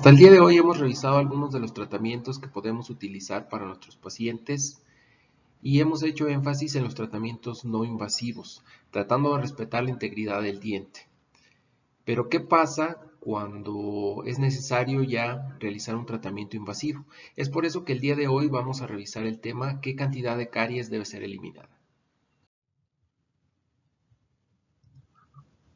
Hasta el día de hoy hemos revisado algunos de los tratamientos que podemos utilizar para nuestros pacientes y hemos hecho énfasis en los tratamientos no invasivos, tratando de respetar la integridad del diente. Pero ¿qué pasa cuando es necesario ya realizar un tratamiento invasivo? Es por eso que el día de hoy vamos a revisar el tema ¿qué cantidad de caries debe ser eliminada?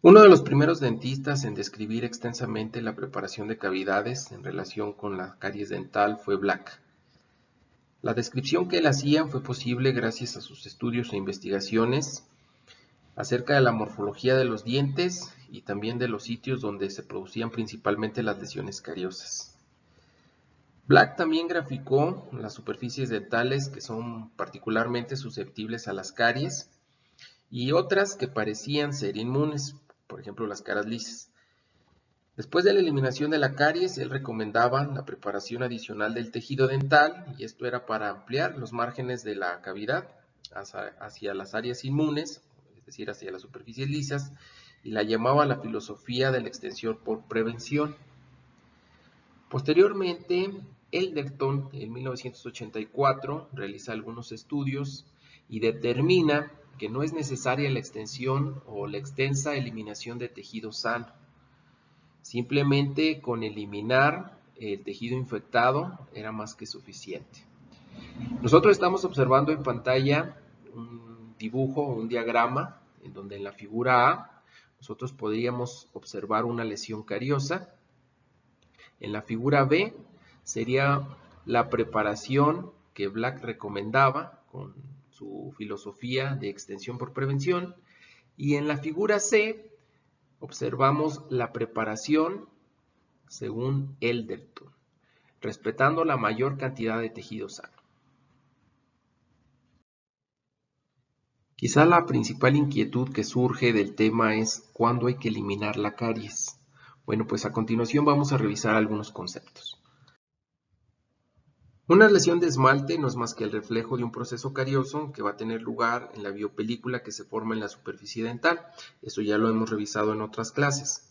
Uno de los primeros dentistas en describir extensamente la preparación de cavidades en relación con la caries dental fue Black. La descripción que él hacía fue posible gracias a sus estudios e investigaciones acerca de la morfología de los dientes y también de los sitios donde se producían principalmente las lesiones cariosas. Black también graficó las superficies dentales que son particularmente susceptibles a las caries y otras que parecían ser inmunes, por ejemplo las caras lisas. Después de la eliminación de la caries, él recomendaba la preparación adicional del tejido dental, y esto era para ampliar los márgenes de la cavidad hacia las áreas inmunes, es decir, hacia las superficies lisas, y la llamaba la filosofía de la extensión por prevención. Posteriormente, Elderton, en 1984, realiza algunos estudios y determina que no es necesaria la extensión o la extensa eliminación de tejido sano. Simplemente con eliminar el tejido infectado era más que suficiente. Nosotros estamos observando en pantalla un dibujo, un diagrama, en donde en la figura A nosotros podríamos observar una lesión cariosa. En la figura B sería la preparación que Black recomendaba con su filosofía de extensión por prevención. Y en la figura C observamos la preparación según Elderton, respetando la mayor cantidad de tejido sano. Quizá la principal inquietud que surge del tema es ¿cuándo hay que eliminar la caries? Bueno, pues a continuación vamos a revisar algunos conceptos. Una lesión de esmalte no es más que el reflejo de un proceso carioso que va a tener lugar en la biopelícula que se forma en la superficie dental. Eso ya lo hemos revisado en otras clases.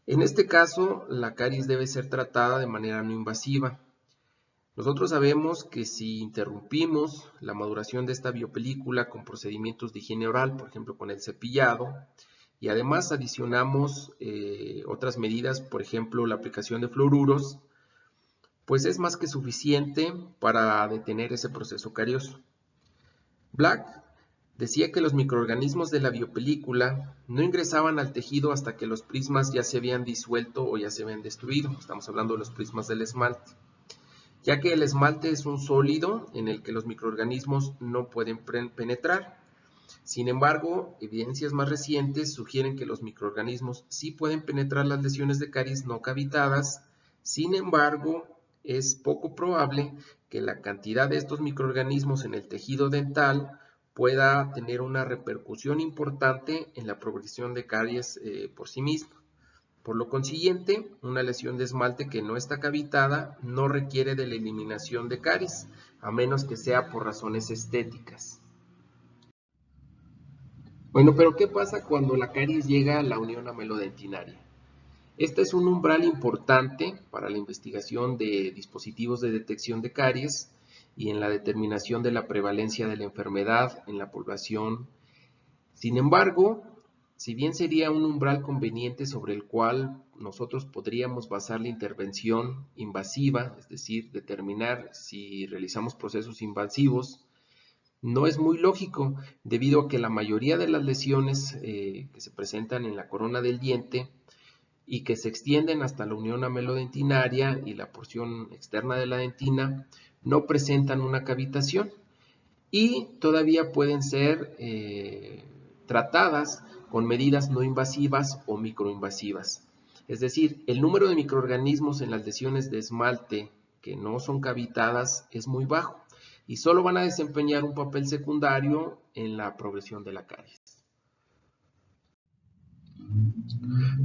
En este caso, la caries debe ser tratada de manera no invasiva. Nosotros sabemos que si interrumpimos la maduración de esta biopelícula con procedimientos de higiene oral, por ejemplo con el cepillado, y además adicionamos otras medidas, por ejemplo la aplicación de fluoruros, pues es más que suficiente para detener ese proceso carioso. Black decía que los microorganismos de la biopelícula no ingresaban al tejido hasta que los prismas ya se habían disuelto o ya se habían destruido. Estamos hablando de los prismas del esmalte, ya que el esmalte es un sólido en el que los microorganismos no pueden penetrar. Sin embargo, evidencias más recientes sugieren que los microorganismos sí pueden penetrar las lesiones de caries no cavitadas. Sin embargo, es poco probable que la cantidad de estos microorganismos en el tejido dental pueda tener una repercusión importante en la progresión de caries por sí misma. Por lo consiguiente, una lesión de esmalte que no está cavitada no requiere de la eliminación de caries, a menos que sea por razones estéticas. Bueno, pero ¿qué pasa cuando la caries llega a la unión amelodentinaria? Este es un umbral importante para la investigación de dispositivos de detección de caries y en la determinación de la prevalencia de la enfermedad en la población. Sin embargo, si bien sería un umbral conveniente sobre el cual nosotros podríamos basar la intervención invasiva, es decir, determinar si realizamos procesos invasivos, no es muy lógico debido a que la mayoría de las lesiones que se presentan en la corona del diente y que se extienden hasta la unión amelodentinaria y la porción externa de la dentina no presentan una cavitación y todavía pueden ser tratadas con medidas no invasivas o microinvasivas. Es decir, el número de microorganismos en las lesiones de esmalte que no son cavitadas es muy bajo y solo van a desempeñar un papel secundario en la progresión de la caries.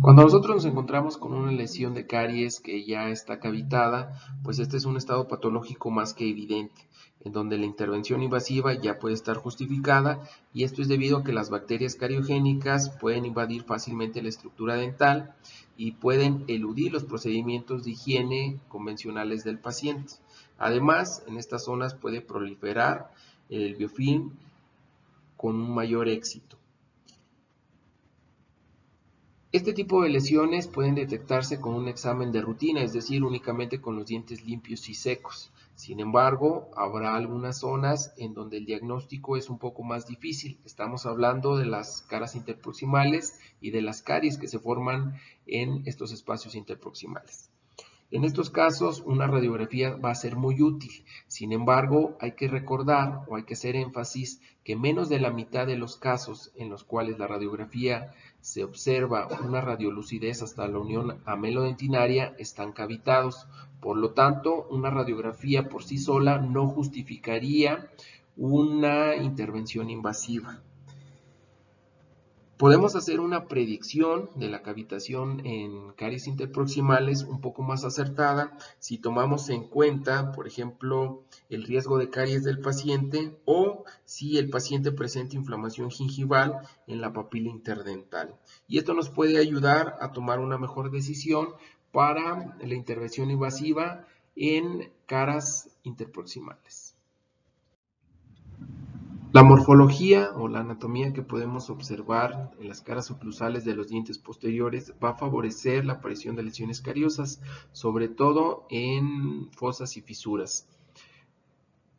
Cuando nosotros nos encontramos con una lesión de caries que ya está cavitada, pues este es un estado patológico más que evidente, en donde la intervención invasiva ya puede estar justificada, y esto es debido a que las bacterias cariogénicas pueden invadir fácilmente la estructura dental y pueden eludir los procedimientos de higiene convencionales del paciente. Además, en estas zonas puede proliferar el biofilm con un mayor éxito. Este tipo de lesiones pueden detectarse con un examen de rutina, es decir, únicamente con los dientes limpios y secos. Sin embargo, habrá algunas zonas en donde el diagnóstico es un poco más difícil. Estamos hablando de las caras interproximales y de las caries que se forman en estos espacios interproximales. En estos casos, una radiografía va a ser muy útil. Sin embargo, hay que recordar o hay que hacer énfasis que menos de la mitad de los casos en los cuales la radiografía se observa una radiolucidez hasta la unión amelodentinaria están cavitados. Por lo tanto, una radiografía por sí sola no justificaría una intervención invasiva. Podemos hacer una predicción de la cavitación en caries interproximales un poco más acertada si tomamos en cuenta, por ejemplo, el riesgo de caries del paciente o si el paciente presenta inflamación gingival en la papila interdental. Y esto nos puede ayudar a tomar una mejor decisión para la intervención invasiva en caras interproximales. La morfología o la anatomía que podemos observar en las caras oclusales de los dientes posteriores va a favorecer la aparición de lesiones cariosas, sobre todo en fosas y fisuras.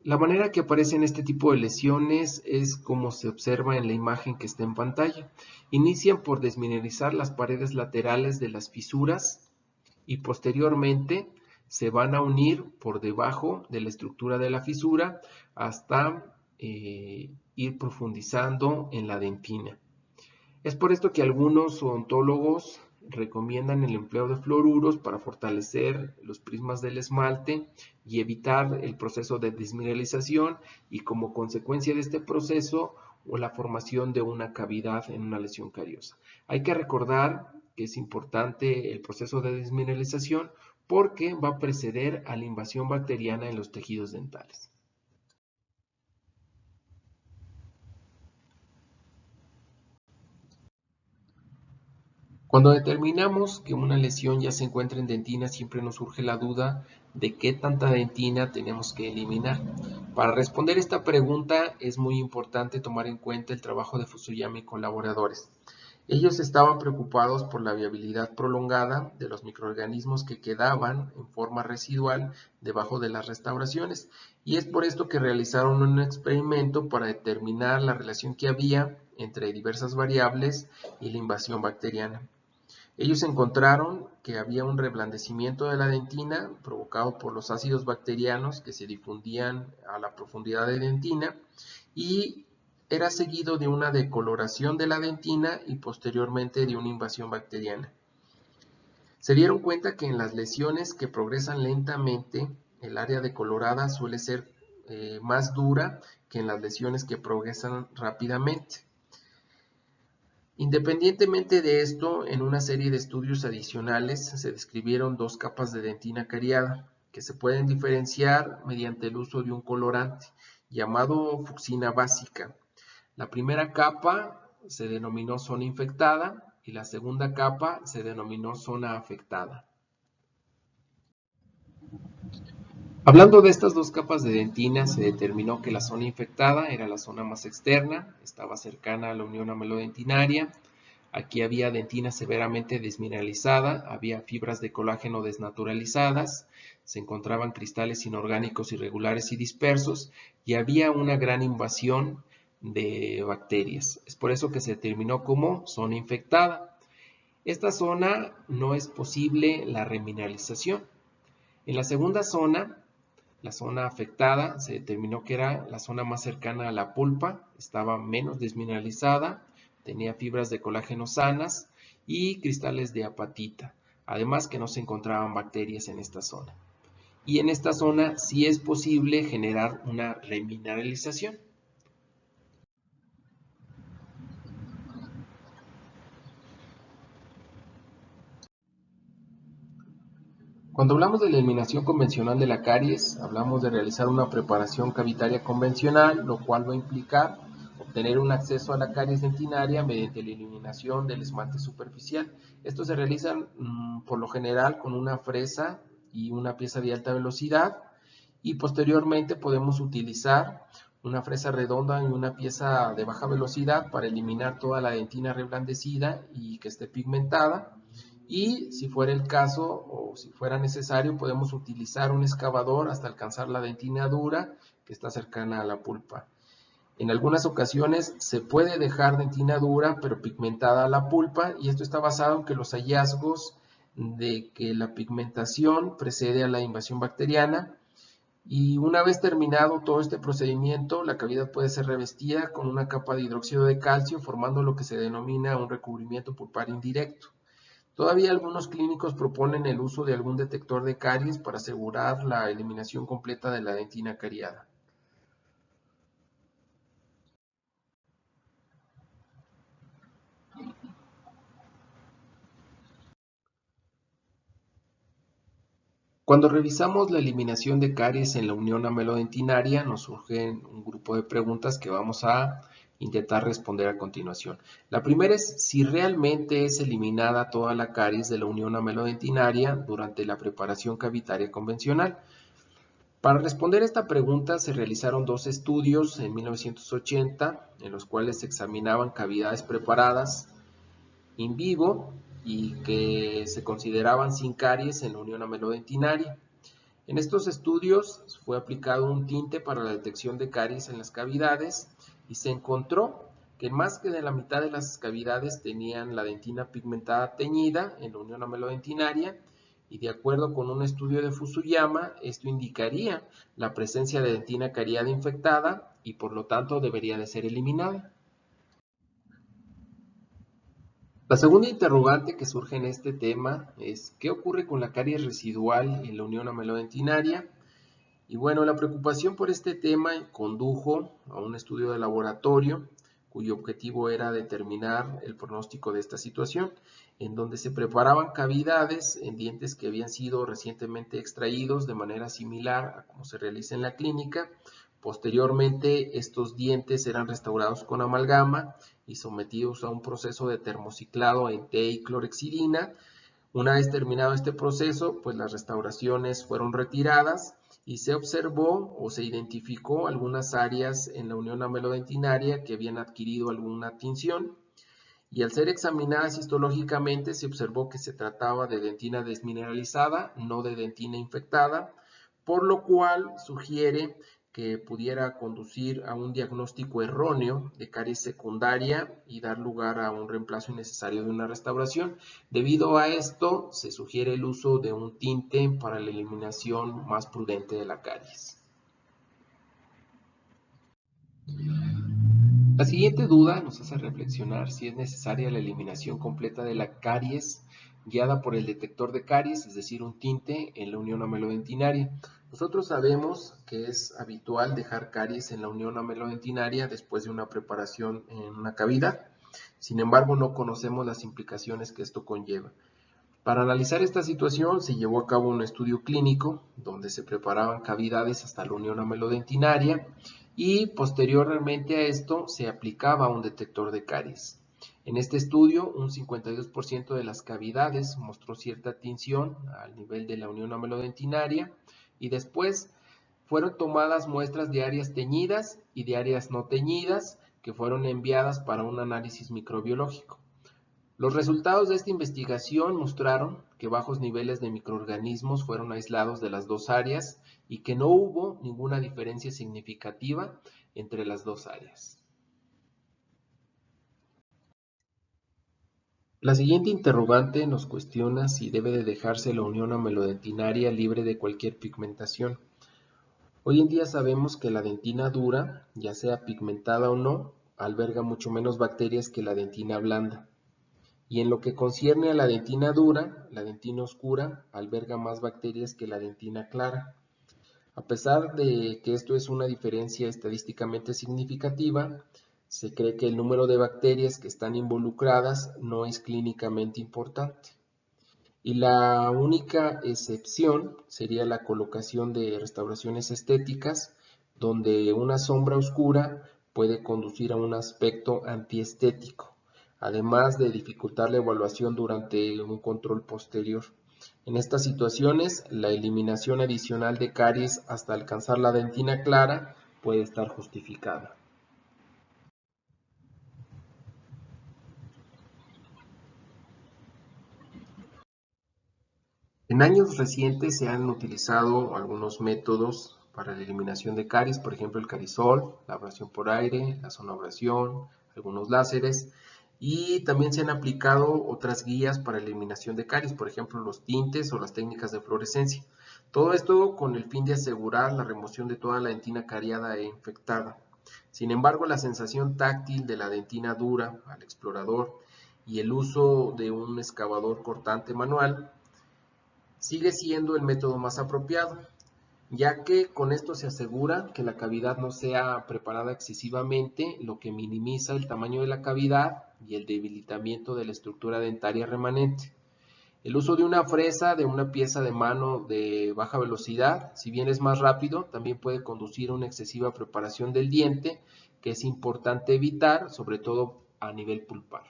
La manera que aparecen este tipo de lesiones es como se observa en la imagen que está en pantalla. Inician por desmineralizar las paredes laterales de las fisuras y posteriormente se van a unir por debajo de la estructura de la fisura hasta ir profundizando en la dentina. Es por esto que algunos odontólogos recomiendan el empleo de fluoruros para fortalecer los prismas del esmalte y evitar el proceso de desmineralización y como consecuencia de este proceso o la formación de una cavidad en una lesión cariosa. Hay que recordar que es importante el proceso de desmineralización porque va a preceder a la invasión bacteriana en los tejidos dentales. Cuando determinamos que una lesión ya se encuentra en dentina, siempre nos surge la duda de qué tanta dentina tenemos que eliminar. Para responder esta pregunta es muy importante tomar en cuenta el trabajo de Fusuyama y colaboradores. Ellos estaban preocupados por la viabilidad prolongada de los microorganismos que quedaban en forma residual debajo de las restauraciones, y es por esto que realizaron un experimento para determinar la relación que había entre diversas variables y la invasión bacteriana. Ellos encontraron que había un reblandecimiento de la dentina provocado por los ácidos bacterianos que se difundían a la profundidad de dentina y era seguido de una decoloración de la dentina y posteriormente de una invasión bacteriana. Se dieron cuenta que en las lesiones que progresan lentamente, el área decolorada suele ser más dura que en las lesiones que progresan rápidamente. Independientemente de esto, en una serie de estudios adicionales se describieron dos capas de dentina cariada, que se pueden diferenciar mediante el uso de un colorante llamado fucsina básica. La primera capa se denominó zona infectada y la segunda capa se denominó zona afectada. Hablando de estas dos capas de dentina, se determinó que la zona infectada era la zona más externa, estaba cercana a la unión amelodentinaria. Aquí había dentina severamente desmineralizada, había fibras de colágeno desnaturalizadas, se encontraban cristales inorgánicos irregulares y dispersos y había una gran invasión de bacterias. Es por eso que se determinó como zona infectada. Esta zona no es posible la remineralización. En la segunda zona, la zona afectada, se determinó que era la zona más cercana a la pulpa, estaba menos desmineralizada, tenía fibras de colágeno sanas y cristales de apatita, además que no se encontraban bacterias en esta zona. Y en esta zona sí es posible generar una remineralización. Cuando hablamos de la eliminación convencional de la caries, hablamos de realizar una preparación cavitaria convencional, lo cual va a implicar tener un acceso a la caries dentinaria mediante la eliminación del esmalte superficial. Esto se realiza por lo general con una fresa y una pieza de alta velocidad, y posteriormente podemos utilizar una fresa redonda y una pieza de baja velocidad para eliminar toda la dentina reblandecida y que esté pigmentada. Y si fuera el caso o si fuera necesario, podemos utilizar un excavador hasta alcanzar la dentina dura que está cercana a la pulpa. En algunas ocasiones se puede dejar dentina dura pero pigmentada a la pulpa, y esto está basado en que los hallazgos de que la pigmentación precede a la invasión bacteriana, y una vez terminado todo este procedimiento, la cavidad puede ser revestida con una capa de hidróxido de calcio, formando lo que se denomina un recubrimiento pulpar indirecto. Todavía algunos clínicos proponen el uso de algún detector de caries para asegurar la eliminación completa de la dentina cariada. Cuando revisamos la eliminación de caries en la unión amelodentinaria, nos surgen un grupo de preguntas que vamos a intentar responder a continuación. La primera es si realmente es eliminada toda la caries de la unión amelodentinaria durante la preparación cavitaria convencional. Para responder esta pregunta se realizaron dos estudios en 1980 en los cuales se examinaban cavidades preparadas in vivo y que se consideraban sin caries en la unión amelodentinaria. En estos estudios fue aplicado un tinte para la detección de caries en las cavidades y se encontró que más que de la mitad de las cavidades tenían la dentina pigmentada teñida en la unión amelodentinaria, y de acuerdo con un estudio de Fusuyama, esto indicaría la presencia de dentina cariada infectada y por lo tanto debería de ser eliminada. La segunda interrogante que surge en este tema es ¿qué ocurre con la caries residual en la unión amelodentinaria? Y bueno, la preocupación por este tema condujo a un estudio de laboratorio cuyo objetivo era determinar el pronóstico de esta situación, en donde se preparaban cavidades en dientes que habían sido recientemente extraídos de manera similar a como se realiza en la clínica. Posteriormente, estos dientes eran restaurados con amalgama y sometidos a un proceso de termociclado en té y clorexidina. Una vez terminado este proceso, pues las restauraciones fueron retiradas y se observó o se identificó algunas áreas en la unión amelodentinaria que habían adquirido alguna tinción, y al ser examinadas histológicamente se observó que se trataba de dentina desmineralizada, no de dentina infectada, por lo cual sugiere que pudiera conducir a un diagnóstico erróneo de caries secundaria y dar lugar a un reemplazo innecesario de una restauración. Debido a esto, se sugiere el uso de un tinte para la eliminación más prudente de la caries. La siguiente duda nos hace reflexionar si es necesaria la eliminación completa de la caries guiada por el detector de caries, es decir, un tinte en la unión amelodentinaria. Nosotros sabemos que es habitual dejar caries en la unión amelodentinaria después de una preparación en una cavidad. Sin embargo, no conocemos las implicaciones que esto conlleva. Para analizar esta situación se llevó a cabo un estudio clínico donde se preparaban cavidades hasta la unión amelodentinaria y posteriormente a esto se aplicaba un detector de caries. En este estudio, un 52% de las cavidades mostró cierta tinción al nivel de la unión amelodentinaria, y después fueron tomadas muestras de áreas teñidas y de áreas no teñidas que fueron enviadas para un análisis microbiológico. Los resultados de esta investigación mostraron que bajos niveles de microorganismos fueron aislados de las dos áreas y que no hubo ninguna diferencia significativa entre las dos áreas. La siguiente interrogante nos cuestiona si debe de dejarse la unión amelodentinaria libre de cualquier pigmentación. Hoy en día sabemos que la dentina dura, ya sea pigmentada o no, alberga mucho menos bacterias que la dentina blanda. Y en lo que concierne a la dentina dura, la dentina oscura alberga más bacterias que la dentina clara. A pesar de que esto es una diferencia estadísticamente significativa, se cree que el número de bacterias que están involucradas no es clínicamente importante. Y la única excepción sería la colocación de restauraciones estéticas, donde una sombra oscura puede conducir a un aspecto antiestético, además de dificultar la evaluación durante un control posterior. En estas situaciones, la eliminación adicional de caries hasta alcanzar la dentina clara puede estar justificada. En años recientes se han utilizado algunos métodos para la eliminación de caries, por ejemplo el carisol, la abrasión por aire, la sonoabrasión, algunos láseres, y también se han aplicado otras guías para la eliminación de caries, por ejemplo los tintes o las técnicas de fluorescencia. Todo esto con el fin de asegurar la remoción de toda la dentina cariada e infectada. Sin embargo, la sensación táctil de la dentina dura al explorador y el uso de un excavador cortante manual sigue siendo el método más apropiado, ya que con esto se asegura que la cavidad no sea preparada excesivamente, lo que minimiza el tamaño de la cavidad y el debilitamiento de la estructura dentaria remanente. El uso de una fresa de una pieza de mano de baja velocidad, si bien es más rápido, también puede conducir a una excesiva preparación del diente, que es importante evitar, sobre todo a nivel pulpar.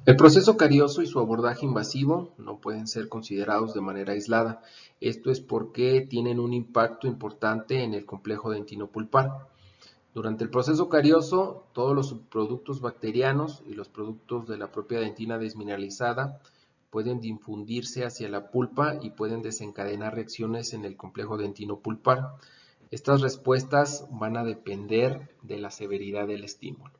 El proceso carioso y su abordaje invasivo no pueden ser considerados de manera aislada. Esto es porque tienen un impacto importante en el complejo dentino-pulpar. Durante el proceso carioso, todos los subproductos bacterianos y los productos de la propia dentina desmineralizada pueden difundirse hacia la pulpa y pueden desencadenar reacciones en el complejo dentino-pulpar. Estas respuestas van a depender de la severidad del estímulo.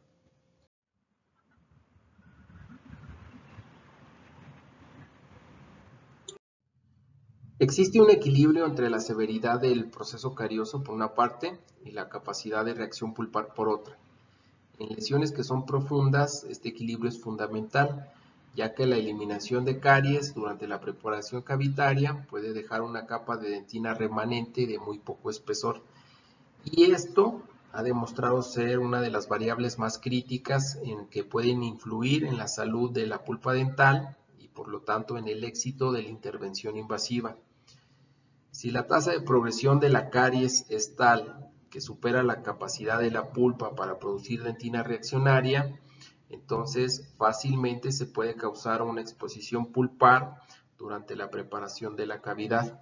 Existe un equilibrio entre la severidad del proceso carioso por una parte y la capacidad de reacción pulpar por otra. En lesiones que son profundas, este equilibrio es fundamental, ya que la eliminación de caries durante la preparación cavitaria puede dejar una capa de dentina remanente de muy poco espesor. Y esto ha demostrado ser una de las variables más críticas en que pueden influir en la salud de la pulpa dental y por lo tanto en el éxito de la intervención invasiva. Si la tasa de progresión de la caries es tal que supera la capacidad de la pulpa para producir dentina reaccionaria, entonces fácilmente se puede causar una exposición pulpar durante la preparación de la cavidad.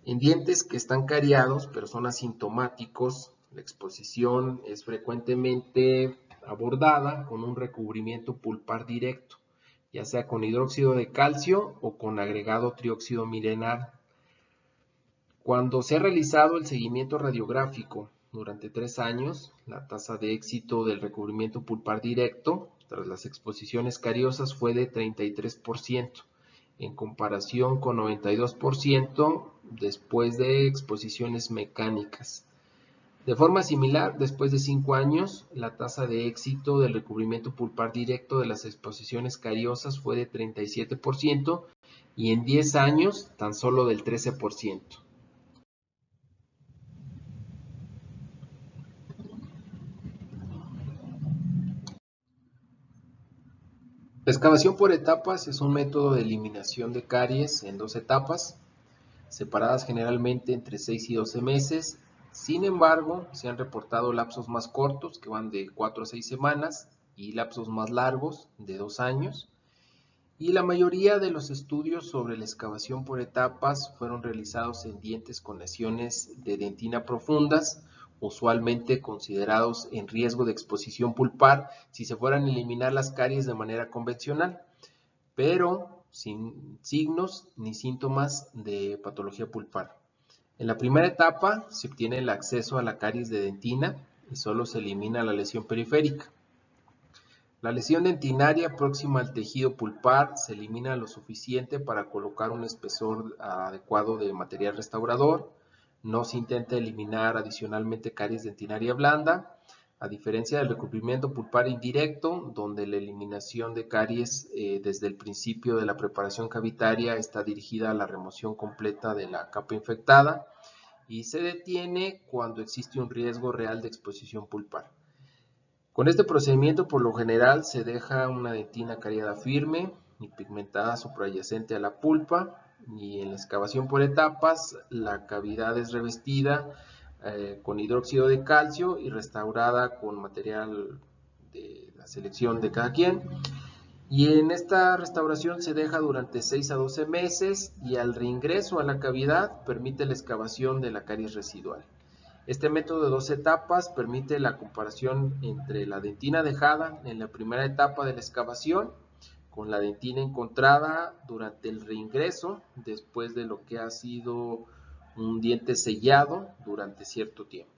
En dientes que están cariados pero son asintomáticos, la exposición es frecuentemente abordada con un recubrimiento pulpar directo, ya sea con hidróxido de calcio o con agregado trióxido mineral. Cuando se ha realizado el seguimiento radiográfico durante 3 años, la tasa de éxito del recubrimiento pulpar directo tras las exposiciones cariosas fue de 33%, en comparación con 92% después de exposiciones mecánicas. De forma similar, después de 5 años, la tasa de éxito del recubrimiento pulpar directo de las exposiciones cariosas fue de 37% y en 10 años tan solo del 13%. La excavación por etapas es un método de eliminación de caries en 2 etapas, separadas generalmente entre 6 y 12 meses. Sin embargo, se han reportado lapsos más cortos, que van de 4 a 6 semanas, y lapsos más largos, de 2 años. Y la mayoría de los estudios sobre la excavación por etapas fueron realizados en dientes con lesiones de dentina profundas, usualmente considerados en riesgo de exposición pulpar si se fueran a eliminar las caries de manera convencional, pero sin signos ni síntomas de patología pulpar. En la primera etapa se obtiene el acceso a la caries de dentina y solo se elimina la lesión periférica. La lesión dentinaria próxima al tejido pulpar se elimina lo suficiente para colocar un espesor adecuado de material restaurador. No se intenta eliminar adicionalmente caries dentinaria blanda, a diferencia del recubrimiento pulpar indirecto, donde la eliminación de caries desde el principio de la preparación cavitaria está dirigida a la remoción completa de la capa infectada y se detiene cuando existe un riesgo real de exposición pulpar. Con este procedimiento por lo general se deja una dentina cariada firme y pigmentada suprayacente a la pulpa y en la excavación por etapas la cavidad es revestida con hidróxido de calcio y restaurada con material de la selección de cada quien. Y en esta restauración se deja durante 6 a 12 meses y al reingreso a la cavidad permite la excavación de la caries residual. Este método de 2 etapas permite la comparación entre la dentina dejada en la primera etapa de la excavación con la dentina encontrada durante el reingreso después de lo que ha sido un diente sellado durante cierto tiempo.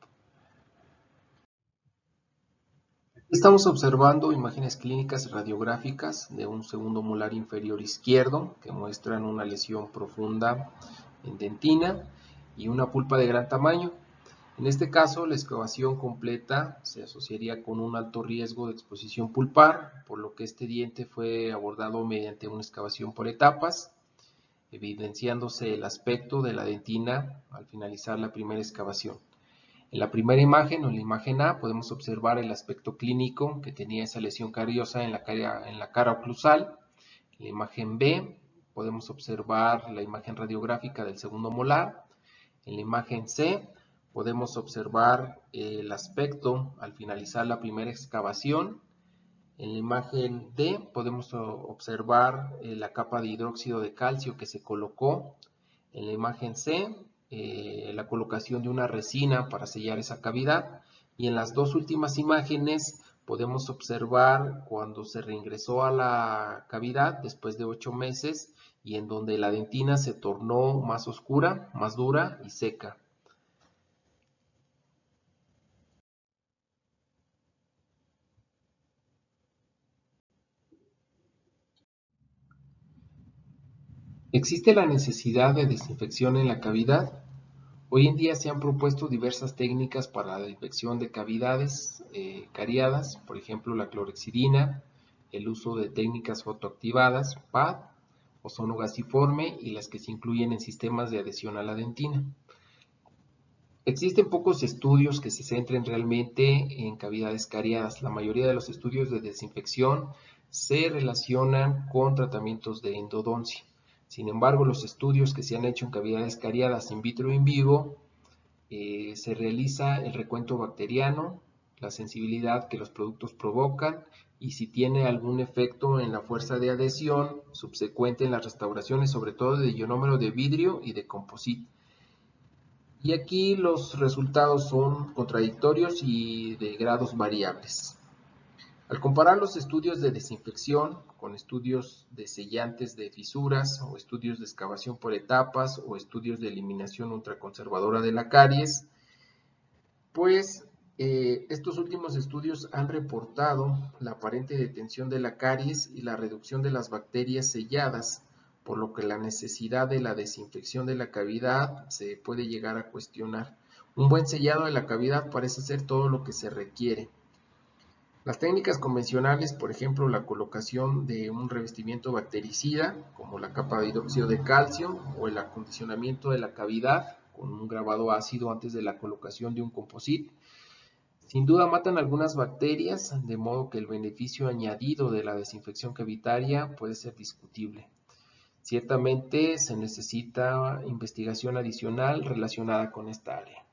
Estamos observando imágenes clínicas y radiográficas de un segundo molar inferior izquierdo que muestran una lesión profunda en dentina y una pulpa de gran tamaño. En este caso, la excavación completa se asociaría con un alto riesgo de exposición pulpar, por lo que este diente fue abordado mediante una excavación por etapas, evidenciándose el aspecto de la dentina al finalizar la primera excavación. En la primera imagen, o en la imagen A, podemos observar el aspecto clínico que tenía esa lesión cariosa en la cara oclusal. En la imagen B, podemos observar la imagen radiográfica del segundo molar. En la imagen C, podemos observar el aspecto al finalizar la primera excavación. En la imagen D podemos observar la capa de hidróxido de calcio que se colocó. En la imagen C, la colocación de una resina para sellar esa cavidad. Y en las dos últimas imágenes podemos observar cuando se reingresó a la cavidad después de 8 meses y en donde la dentina se tornó más oscura, más dura y seca. ¿Existe la necesidad de desinfección en la cavidad? Hoy en día se han propuesto diversas técnicas para la desinfección de cavidades cariadas, por ejemplo la clorhexidina, el uso de técnicas fotoactivadas, PAD, ozono gasiforme y las que se incluyen en sistemas de adhesión a la dentina. Existen pocos estudios que se centren realmente en cavidades cariadas. La mayoría de los estudios de desinfección se relacionan con tratamientos de endodoncia. Sin embargo, los estudios que se han hecho en cavidades cariadas in vitro y in vivo se realiza el recuento bacteriano, la sensibilidad que los productos provocan y si tiene algún efecto en la fuerza de adhesión subsecuente en las restauraciones, sobre todo de ionómero de vidrio y de composite. Y aquí los resultados son contradictorios y de grados variables. Al comparar los estudios de desinfección con estudios de sellantes de fisuras o estudios de excavación por etapas o estudios de eliminación ultraconservadora de la caries, pues estos últimos estudios han reportado la aparente detención de la caries y la reducción de las bacterias selladas, por lo que la necesidad de la desinfección de la cavidad se puede llegar a cuestionar. Un buen sellado de la cavidad parece ser todo lo que se requiere. Las técnicas convencionales, por ejemplo, la colocación de un revestimiento bactericida, como la capa de hidróxido de calcio, o el acondicionamiento de la cavidad con un grabado ácido antes de la colocación de un composite, sin duda matan algunas bacterias, de modo que el beneficio añadido de la desinfección cavitaria puede ser discutible. Ciertamente se necesita investigación adicional relacionada con esta área.